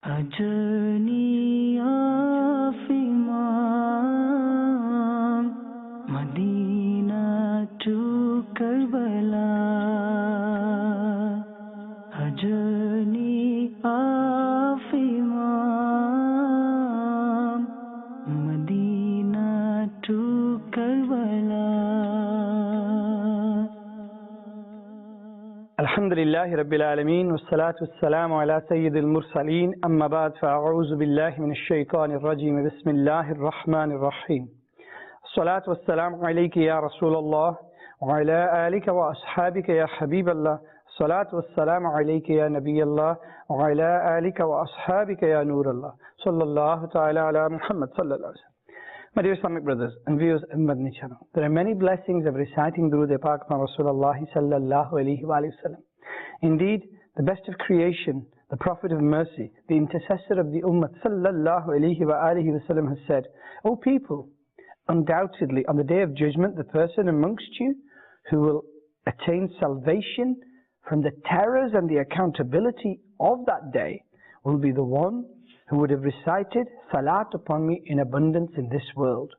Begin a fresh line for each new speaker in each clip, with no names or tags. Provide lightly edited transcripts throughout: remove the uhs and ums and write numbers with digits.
A journey of Imam, Madina to Karbala. A journey of Imam, Madina to Karbala.
الحمد لله رب العالمين والصلاة والسلام على سيد المرسلين أما بعد فأعوذ بالله من الشيطان الرجيم بسم الله الرحمن الرحيم الصلاة والسلام عليك يا رسول الله وعلى آلك وأصحابك يا حبيب الله الصلاة والسلام عليك يا نبي الله وعلى آلك وأصحابك يا نور الله صلى الله تعالى على محمد صلى الله عليه وسلم. My dear Islamic brothers and viewers of Madina channel, there are many blessings of reciting Durood Pak upon Rasulullah sallallahu alayhi wa sallam. Indeed, the best of creation, the Prophet of mercy, the intercessor of the Ummah sallallahu alayhi wa sallam has said, O people, undoubtedly on the day of judgment the person amongst you who will attain salvation from the terrors and the accountability of that day will be the one who would have recited salat upon me in abundance in this world.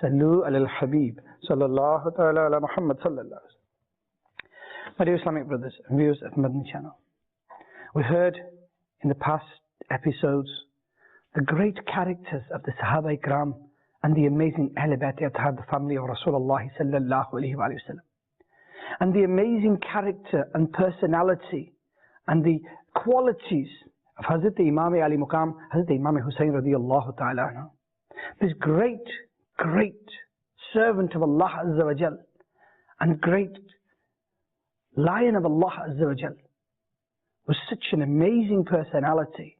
Sallu ala al-Habib sallallahu ta'ala ala Muhammad sallallahu alayhi wa sallam. My dear Islamic brothers and viewers of Madina channel, we heard in the past episodes the great characters of the Sahaba Ikram and the amazing Ahl Bayt Athar, the family of Rasulullah sallallahu alayhi wa sallam, and the amazing character and personality and the qualities of Hazrat Imam Ali Muqam, Hazrat Imam Hussain radiyallahu ta'ala anhu. This great servant of Allah Azza wa Jal and great lion of Allah Azza wa Jal was such an amazing personality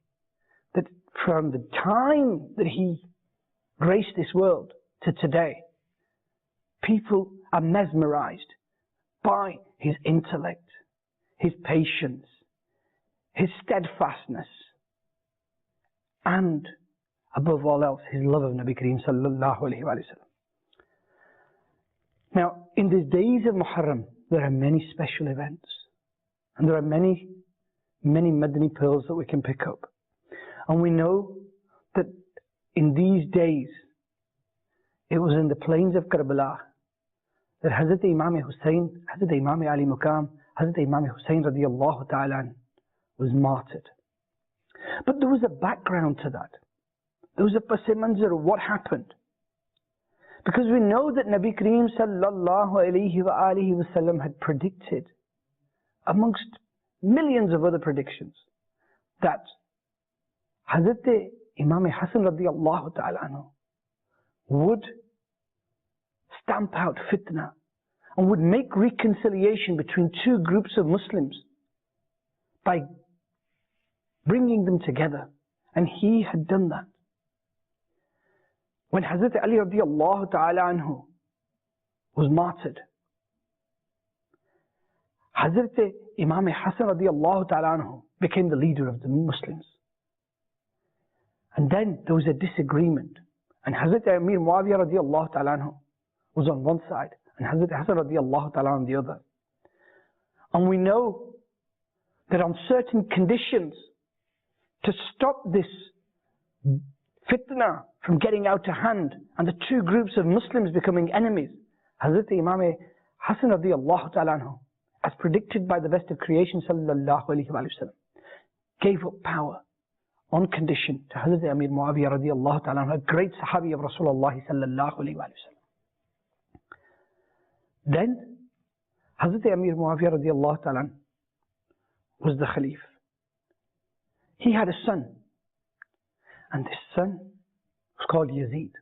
that from the time that he graced this world to today, people are mesmerized by his intellect, his patience, his steadfastness, and above all else, his love of Nabi Kareem sallallahu alayhi wa sallam. Now, in these days of Muharram, there are many special events, and there are many Madani pearls that we can pick up. And we know that in these days, it was in the plains of Karbala that Hazrat Imam Hussain, Hazrat Imam Ali Muqam, Hazrat Imam Hussain radiyallahu ta'ala was martyred. But there was a background to that. There was a pasi manzar of what happened. Because we know that Nabi Kareem sallallahu alayhi wa sallam had predicted, amongst millions of other predictions, that Hazrat Imam Hassan radiyallahu ta'ala anhu would stamp out fitna and would make reconciliation between two groups of Muslims by bringing them together. And he had done that. When Hazrat Ali radiyallahu ta'ala anhu was martyred, Hazrat Imam Hassan radiyallahu ta'ala anhu became the leader of the Muslims. And then there was a disagreement. And Hazrat Amir Muawiyah radiyallahu ta'ala anhu was on one side, and Hazrat Hassan radiyallahu ta'ala on the other. And we know that on certain conditions, to stop this fitna from getting out of hand and the two groups of Muslims becoming enemies, Hazrat Imam Hassan radiyallahu ta'ala anhu, as predicted by the best of creation sallallahu alayhi wa sallam, gave up power on condition to Hazrat Amir Muawiyah radiyallahu ta'ala anhu, a great sahabi of Rasulullah sallallahu alayhi wa sallam. Then Hazrat Amir Muawiyah radiyallahu ta'ala anhu was the Khalif. He had a son, and this son was called Yazid.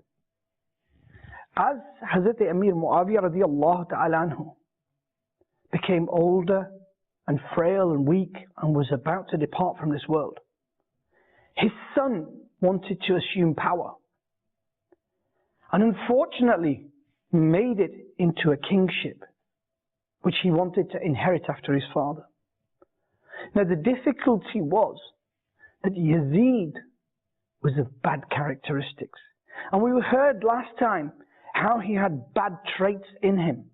As Hazrat Amir Muawiyah radiyallahu ta'ala anhu became older and frail and weak and was about to depart from this world, his son wanted to assume power, and unfortunately made it into a kingship which he wanted to inherit after his father. Now the difficulty was that Yazid was of bad characteristics. And we heard last time how he had bad traits in him.